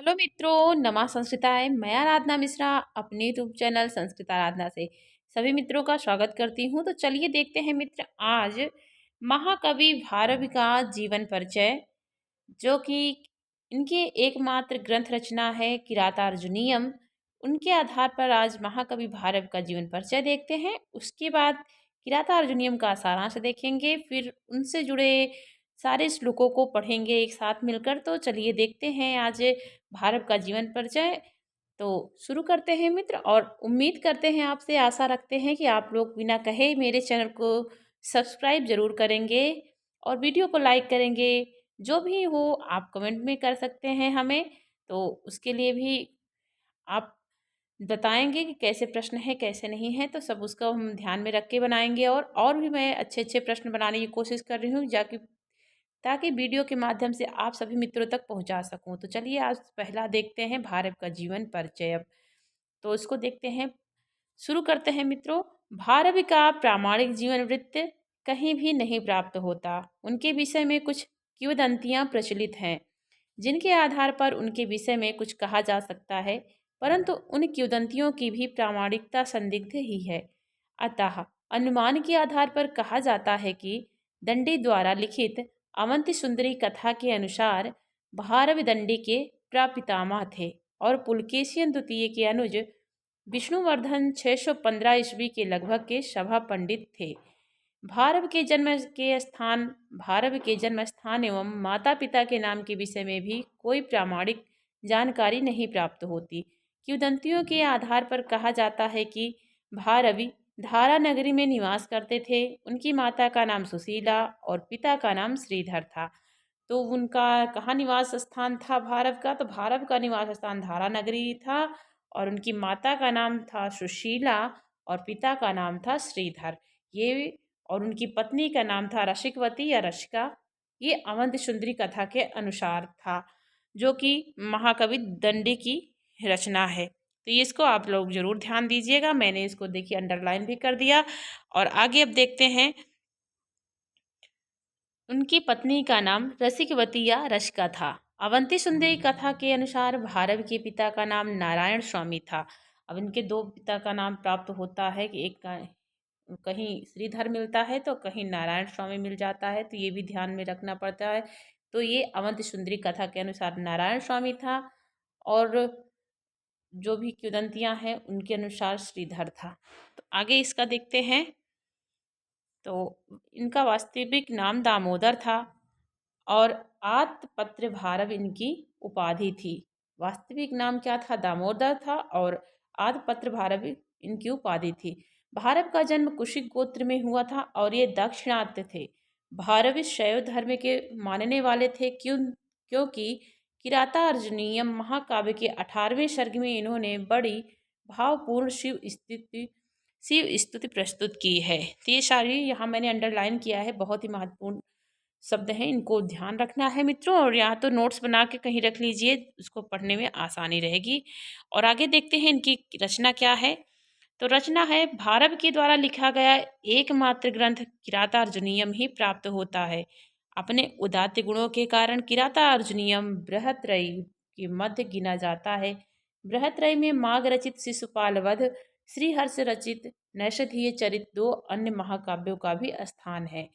Hello मित्रों, नमा संस्कृताय। मैं आराधना मिश्रा अपने यूट्यूब चैनल संस्कृत आराधना से सभी मित्रों का स्वागत करती हूँ। तो चलिए देखते हैं मित्र, आज महाकवि भारवी का जीवन परिचय, जो कि इनके एकमात्र ग्रंथ रचना है किरातार्जुनीयम। उनके आधार पर आज महाकवि भारव का जीवन परिचय देखते हैं। उसके बाद किरातार्जुनीयम का सारांश देखेंगे, फिर उनसे जुड़े सारे श्लोकों को पढ़ेंगे एक साथ मिलकर। तो चलिए देखते हैं आज भारव का जीवन परिचय। तो शुरू करते हैं मित्र, और उम्मीद करते हैं, आपसे आशा रखते हैं कि आप लोग बिना कहे मेरे चैनल को सब्सक्राइब जरूर करेंगे और वीडियो को लाइक करेंगे। जो भी हो आप कमेंट में कर सकते हैं हमें, तो उसके लिए भी आप बताएंगे कि कैसे प्रश्न है कैसे नहीं है, तो सब उसका हम ध्यान में रख के बनाएंगे। और भी मैं अच्छे अच्छे प्रश्न बनाने की कोशिश कर रही हूँ, जाकि ताकि वीडियो के माध्यम से आप सभी मित्रों तक पहुंचा सकूं। तो चलिए आज पहला देखते हैं भारत का जीवन परिचय। अब तो इसको देखते हैं, शुरू करते हैं मित्रों। भारत का प्रामाणिक जीवन वृत्त कहीं भी नहीं प्राप्त होता। उनके विषय में कुछ किंवदंतियां प्रचलित हैं, जिनके आधार पर उनके विषय में कुछ कहा जा सकता है, परंतु उन किंवदंतियों की भी प्रामाणिकता संदिग्ध ही है। अतः अनुमान के आधार पर कहा जाता है कि दंडी द्वारा लिखित अवंति सुंदरी कथा के अनुसार भारव दंडी के प्रापितामह थे और पुलकेशियन द्वितीय के अनुज विष्णुवर्धन 615 ईस्वी के लगभग के सभा पंडित थे। भारव के जन्म स्थान एवं माता पिता के नाम के विषय में भी कोई प्रामाणिक जानकारी नहीं प्राप्त होती। किंवदंतियों के आधार पर कहा जाता है कि भारवी धारा नगरी में निवास करते थे। उनकी माता का नाम सुशीला और पिता का नाम श्रीधर था। तो उनका कहाँ निवास स्थान था भारव का? तो भारव का निवास स्थान धारा नगरी था, और उनकी माता का नाम था सुशीला और पिता का नाम था श्रीधर। ये और उनकी पत्नी का नाम था रसिकवती या रसिका। ये अवंत सुंदरी कथा के अनुसार था, जो कि महाकवि दंडी की रचना है। तो ये इसको आप लोग जरूर ध्यान दीजिएगा। मैंने इसको देखिए अंडरलाइन भी कर दिया। और आगे अब देखते हैं, उनकी पत्नी का नाम रसिकवती या रसिका था। अवंती सुंदरी कथा के अनुसार भारव के पिता का नाम नारायण स्वामी था। अब इनके दो पिता का नाम प्राप्त होता है कि एक का कहीं श्रीधर मिलता है तो कहीं नारायण स्वामी मिल जाता है, तो ये भी ध्यान में रखना पड़ता है। तो ये अवंती सुंदरी कथा के अनुसार नारायण स्वामी था, और जो भी किंवदंतियां हैं उनके अनुसार श्रीधर था। तो आगे इसका देखते हैं। तो इनका वास्तविक नाम दामोदर था और आत्मपत्र भारव इनकी उपाधि थी। वास्तविक नाम क्या था? दामोदर था, और आत्मपत्र भारव इनकी उपाधि थी। भारव का जन्म कुशिक गोत्र में हुआ था और ये दाक्षिणात्य थे। भारव शैव धर्म के मानने वाले थे, क्योंकि किरातार्जुनीयम महाकाव्य के 18वें सर्ग में इन्होंने बड़ी भावपूर्ण शिव स्तुति प्रस्तुत की है। तो ये सारी यहाँ मैंने अंडरलाइन किया है, बहुत ही महत्वपूर्ण शब्द हैं, इनको ध्यान रखना है मित्रों। और यहाँ तो नोट्स बना के कहीं रख लीजिए, उसको पढ़ने में आसानी रहेगी। और आगे देखते हैं इनकी रचना क्या है। तो रचना है, भारव के द्वारा लिखा गया एकमात्र ग्रंथ किरातार्जुनीयम ही प्राप्त होता है। अपने उदात्त गुणों के कारण किरातार्जुनीयम बृहत्रयी के मध्य गिना जाता है। बृहत्रयी में माघ रचित शिशुपाल वध, श्रीहर्ष रचित नैषधीय चरित, दो अन्य महाकाव्यों का भी स्थान है।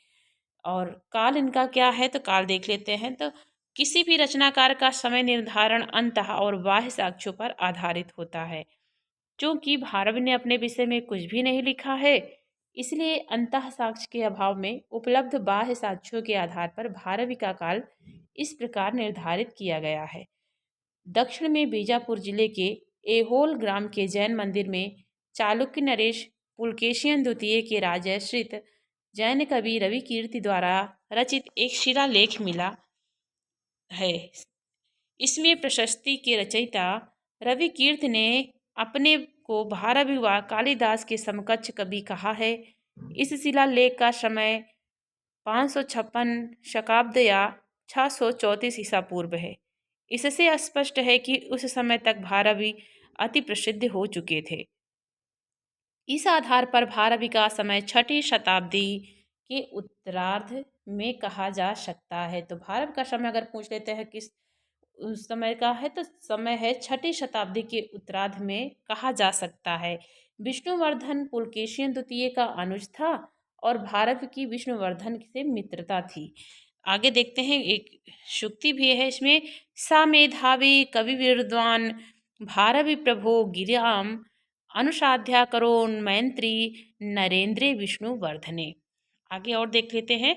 और काल इनका क्या है? तो काल देख लेते हैं। तो किसी भी रचनाकार का समय निर्धारण अंतः और बाह्य साक्ष्यों पर आधारित होता है। क्योंकि भारव ने अपने विषय में कुछ भी नहीं लिखा है, इसलिए अंतः साक्ष्य के अभाव में उपलब्ध बाह्य साक्ष्यों के आधार पर भारवी का काल इस प्रकार निर्धारित किया गया है। दक्षिण में बीजापुर जिले के एहोल ग्राम के जैन मंदिर में चालुक्य नरेश पुलकेशियन द्वितीय के राजश्रित जैन कवि रवि कीर्ति द्वारा रचित एक शिलालेख मिला है। इसमें प्रशस्ति के रचयिता रवि कीर्ति ने अपने को भारवी व कालिदास के समकक्ष कवि कहा है। इस शिलालेख का समय 556 शकाब्द या 634 ईसा पूर्व है। इससे स्पष्ट है कि उस समय तक भारवी अति प्रसिद्ध हो चुके थे। इस आधार पर भारवी का समय 6ठी शताब्दी के उत्तरार्ध में कहा जा सकता है। तो भारव का समय अगर पूछ लेते हैं किस उस समय का है तो समय है छठी शताब्दी के उत्तरार्ध में कहा जा सकता है। विष्णुवर्धन पुलकेशिन द्वितीय का अनुज था और भारत की विष्णुवर्धन से मित्रता थी। आगे देखते हैं, एक शुक्ति भी है इसमें। सा मेधावी कवि विद्वान भारवि प्रभो गिरियाम अनुसाध्या करोन मैत्री नरेंद्र विष्णुवर्धने। आगे और देख लेते हैं।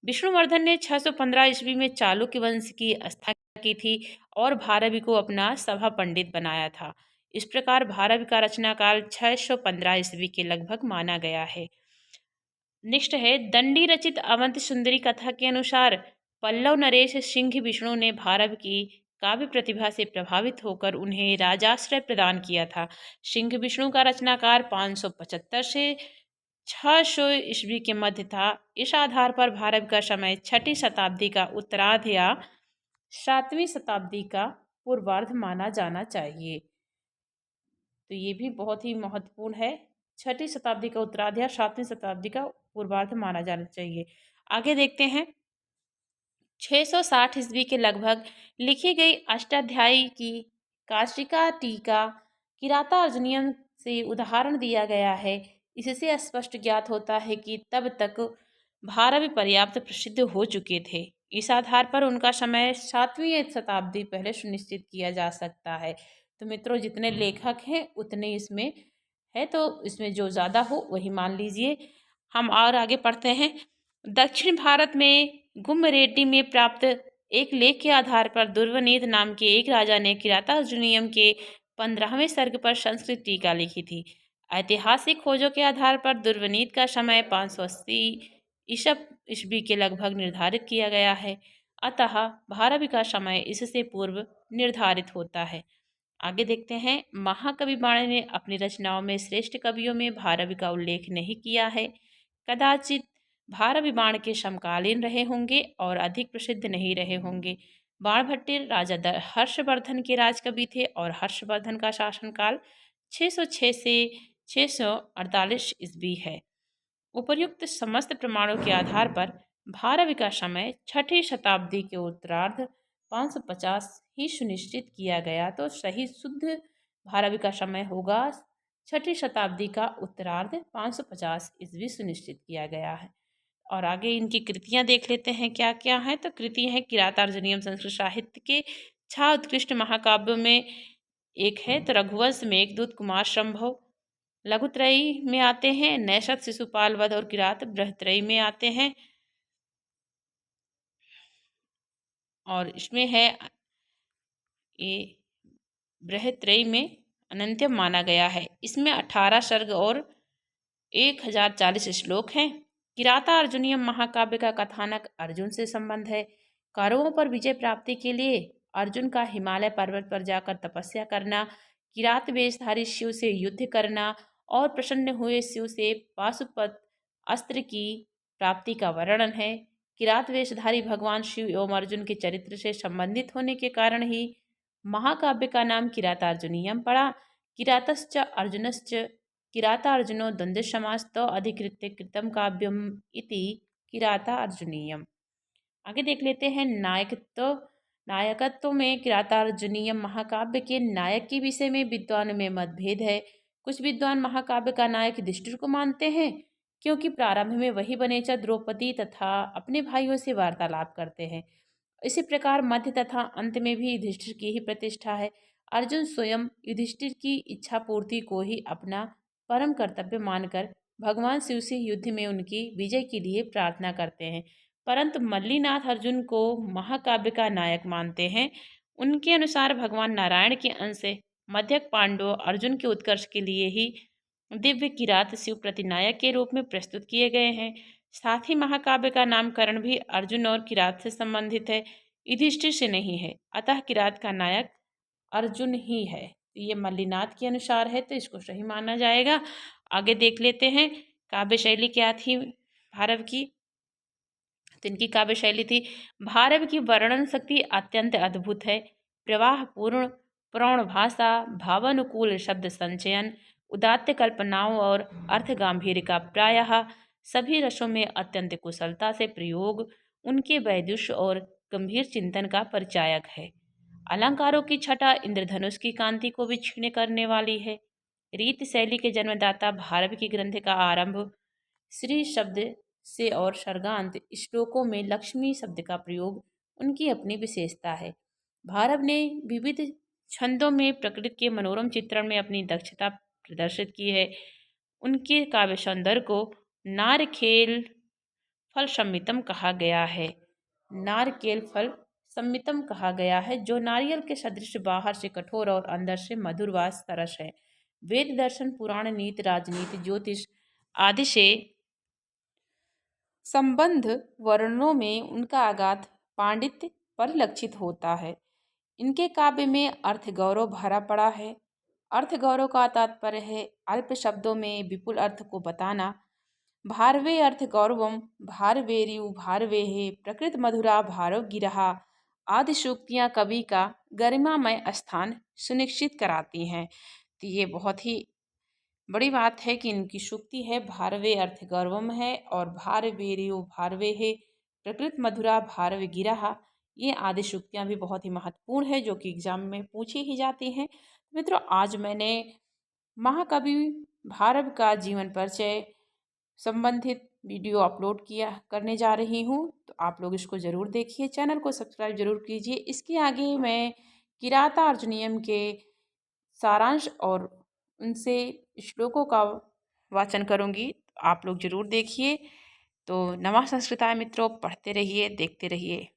विष्णुवर्धन ने 615 ईस्वी में चालुक्य वंश की स्थापना की थी और भारवी को अपना सभा पंडित बनाया था। इस प्रकार भारवी का रचना काल 615 ईस्वी के लगभग माना गया है। नेक्स्ट है, दंडी रचित अवंत सुंदरी कथा के अनुसार पल्लव नरेश सिंह विष्णु ने भारव की काव्य प्रतिभा से प्रभावित होकर उन्हें राजाश्रय प्रदान किया था। सिंह विष्णु का रचनाकार 575 से 600 ईस्वी के मध्य था। इस आधार पर भारत का समय छठी शताब्दी का उत्तरार्ध या 7वीं शताब्दी का पूर्वार्ध माना जाना चाहिए। तो ये भी बहुत ही महत्वपूर्ण है। छठी शताब्दी का उत्तरार्ध या 7वीं शताब्दी का पूर्वार्ध माना जाना चाहिए। आगे देखते हैं। 660 ईस्वी के लगभग लिखी गई अष्टाध्यायी की काशिका टीका किराता अर्जुनियम से उदाहरण दिया गया है। इससे स्पष्ट ज्ञात होता है कि तब तक भारत पर्याप्त प्रसिद्ध हो चुके थे। इस आधार पर उनका समय 7वीं शताब्दी पहले सुनिश्चित किया जा सकता है। तो मित्रों, जितने लेखक हैं उतने इसमें है, तो इसमें जो ज़्यादा हो वही मान लीजिए। हम और आगे पढ़ते हैं। दक्षिण भारत में गुम्मरेड्डी में प्राप्त एक लेख के आधार पर दुर्वनीत नाम के एक राजा ने किराता अर्जुनियम के 15वें सर्ग पर संस्कृत टीका लिखी थी। ऐतिहासिक खोजों के आधार पर दुर्वनीत का समय 580 ईस्वी के लगभग निर्धारित किया गया है। अतः भारवी का समय इससे पूर्व निर्धारित होता है। आगे देखते हैं। महाकवि बाण ने अपनी रचनाओं में श्रेष्ठ कवियों में भारवी का उल्लेख नहीं किया है। कदाचित भारवी बाण के समकालीन रहे होंगे और अधिक प्रसिद्ध नहीं रहे होंगे। बाणभट्टिर राजा हर्षवर्धन के राजकवि थे और हर्षवर्धन का शासनकाल 606 से 648 ईस्वी है। उपर्युक्त समस्त प्रमाणों के आधार पर भारवी का समय छठी शताब्दी के उत्तरार्ध 550 ही सुनिश्चित किया गया, तो सही शुद्ध भारवी का समय होगा छठी शताब्दी का उत्तरार्ध 550 ईस्वी सुनिश्चित किया गया है। और आगे इनकी कृतियां देख लेते हैं क्या क्या है। तो कृति है किरातार्जुनीयम संस्कृत साहित्य के 6 उत्कृष्ट महाकाव्यों में एक है। तो रघुवंश, मेघदूत, कुमार संभव लघुत्रयी में आते हैं। नैषध, शिशुपाल वध और किरात बृहत्रयी में आते हैं। और इसमें है ये बृहत्रयी में अनंत्यम माना गया है। इसमें 18 सर्ग और 1040 श्लोक हैं। किराता अर्जुनियम महाकाव्य का कथानक अर्जुन से संबंध है। कौरवों पर विजय प्राप्ति के लिए अर्जुन का हिमालय पर्वत पर जाकर तपस्या करना, किरात वेशधारी शिव से युद्ध करना और प्रसन्न हुए शिव से पाशुपत अस्त्र की प्राप्ति का वर्णन है। किरात वेशधारी भगवान शिव एवं अर्जुन के चरित्र से संबंधित होने के कारण ही महाकाव्य का नाम किरातार्जुनीयम पड़ा। किरातश्च अर्जुनश्च किरातार्जुनो द्वंद्व समास तो अधिकृत्य कृतम काव्यम इति किरातार्जुनीयम। आगे देख लेते हैं। नायकत्व में किरातार्जुनीयम महाकाव्य के नायक के विषय में विद्वान में मतभेद है। कुछ विद्वान महाकाव्य का नायक युधिष्ठिर को मानते हैं, क्योंकि प्रारंभ में वही वनेचा द्रौपदी तथा अपने भाइयों से वार्तालाप करते हैं। इसी प्रकार मध्य तथा अंत में भी युधिष्ठिर की ही प्रतिष्ठा है। अर्जुन स्वयं युधिष्ठिर की इच्छा पूर्ति को ही अपना परम कर्तव्य मानकर भगवान शिव से युद्ध में उनकी विजय के लिए प्रार्थना करते हैं। परंतु मल्लीनाथ अर्जुन को महाकाव्य का नायक मानते हैं। उनके अनुसार भगवान नारायण के अंश से मध्यक पांडव अर्जुन के उत्कर्ष के लिए ही दिव्य किरात शिव प्रतिनायक के रूप में प्रस्तुत किए गए हैं। साथ ही महाकाव्य का नामकरण भी अर्जुन और किरात से संबंधित है, युधिष्ठिर से नहीं है। अतः किरात का नायक अर्जुन ही है। ये मल्लीनाथ के अनुसार है, तो इसको सही माना जाएगा। आगे देख लेते हैं काव्य शैली क्या थी भारव की। तो इनकी काव्य शैली थी। भारव की वर्णन शक्ति अत्यंत अद्भुत है। प्रवाह पूर्ण प्रौढ़ भाषा, भावानुकूल शब्द संचयन, उदात्त कल्पनाओं और अर्थ गांभीर्य का प्रायः सभी रसों में अत्यंत कुशलता से प्रयोग उनके वैदुष्य और गंभीर चिंतन का परिचायक है। अलंकारों की छटा इंद्रधनुष की कांति को भी क्षीण करने वाली है। रीत शैली के जन्मदाता भारव की ग्रंथ का आरंभ श्री शब्द से और सर्गांत श्लोकों में लक्ष्मी शब्द का प्रयोग उनकी अपनी विशेषता है। भारव ने विविध छंदों में प्रकृति के मनोरम चित्रण में अपनी दक्षता प्रदर्शित की है। उनके काव्य सौंदर्य को नारखेल फल सम्मितम कहा गया है। नारकेल फल सम्मितम कहा गया है, जो नारियल के सदृश बाहर से कठोर और अंदर से मधुर व सरस है। वेद दर्शन पुराण नीति राजनीति ज्योतिष आदि से संबंध वर्णनों में उनका आगाध पांडित्य परिलक्षित होता है। इनके काव्य में अर्थ गौरव भरा पड़ा है। अर्थ गौरव का तात्पर्य है अल्प शब्दों में विपुल अर्थ को बताना। भारवे अर्थ गौरवम भारवेरियु भारवेहे प्रकृत मधुरा भारव गिरहा आदि सूक्तियाँ कवि का गरिमामय स्थान सुनिश्चित कराती हैं। तो ये बहुत ही बड़ी बात है कि इनकी सूक्ति है भारवे अर्थ गौरवम है और भारवेरियु भारवे है प्रकृत मधुरा भारव गिरहा। ये आदि सूक्तियाँ भी बहुत ही महत्वपूर्ण है जो कि एग्जाम में पूछी ही जाती हैं। मित्रों, आज मैंने महाकवि भारव का जीवन परिचय संबंधित वीडियो अपलोड किया करने जा रही हूँ, तो आप लोग इसको ज़रूर देखिए, चैनल को सब्सक्राइब जरूर कीजिए। इसके आगे मैं किराता अर्जुनीयम के सारांश और उनसे श्लोकों का वाचन करूँगी, आप लोग ज़रूर देखिए। तो नमः संस्कृताय मित्रों, पढ़ते रहिए, देखते रहिए।